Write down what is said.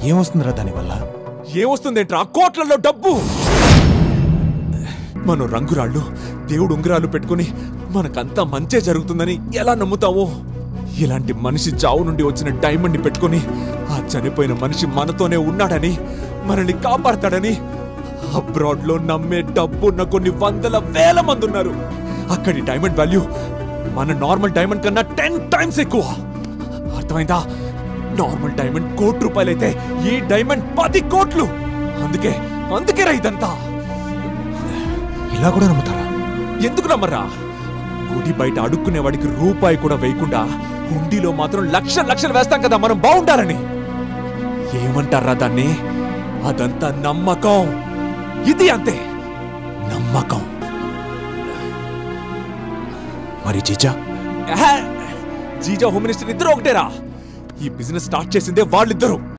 ఏమొస్తుందిరా దానివల్ల? ఏమొస్తుందేంట్రా? కోట్లలో డబ్బు. మనం రంగురాళ్ళు, దేవుడు ఉంగరాలు పెట్టుకుని మనకంతా మంచే జరుగుతుందని ఎలా నమ్ముతావో, ఇలాంటి మనిషి చావు నుండి వచ్చిన డైమండ్ ని పెట్టుకుని ఆ చనిపోయిన మనిషి మనతోనే ఉన్నాడని, మనల్ని కాపాడతాడని అబ్రాడ్ లో నమ్మే డబ్బున్న కొన్ని వందల వేల మంది ఉన్నారు. అక్కడి డైమండ్ వాల్యూ మన నార్మల్ డైమండ్ కన్నా 10 times ఎక్కువ. అర్థమైందా? నార్మల్ డైమండ్ ₹1,00,00,000 అయితే ఈ డైమండ్ 10 కోట్లు. అందుకే రా ఇదంతా. ఇలా కూడా నమ్ముతారా? ఎందుకు నమ్మరా? గుడి బయట అడుక్కునేవాడికి రూపాయి కూడా వేయకుండా హుండీలో మాత్రం లక్షలు వేస్తాం కదా మనం బాగుండాలని. ఏమంటారా దాన్ని? అదంతా నమ్మకం. ఇది అంతే, నమ్మకం. మరి జీజా? జీజా హోమ్ మినిస్టర్ ఇద్దరు ఒకటేరా. ఈ బిజినెస్ స్టార్ట్ చేసిందే వాళ్ళిద్దరు.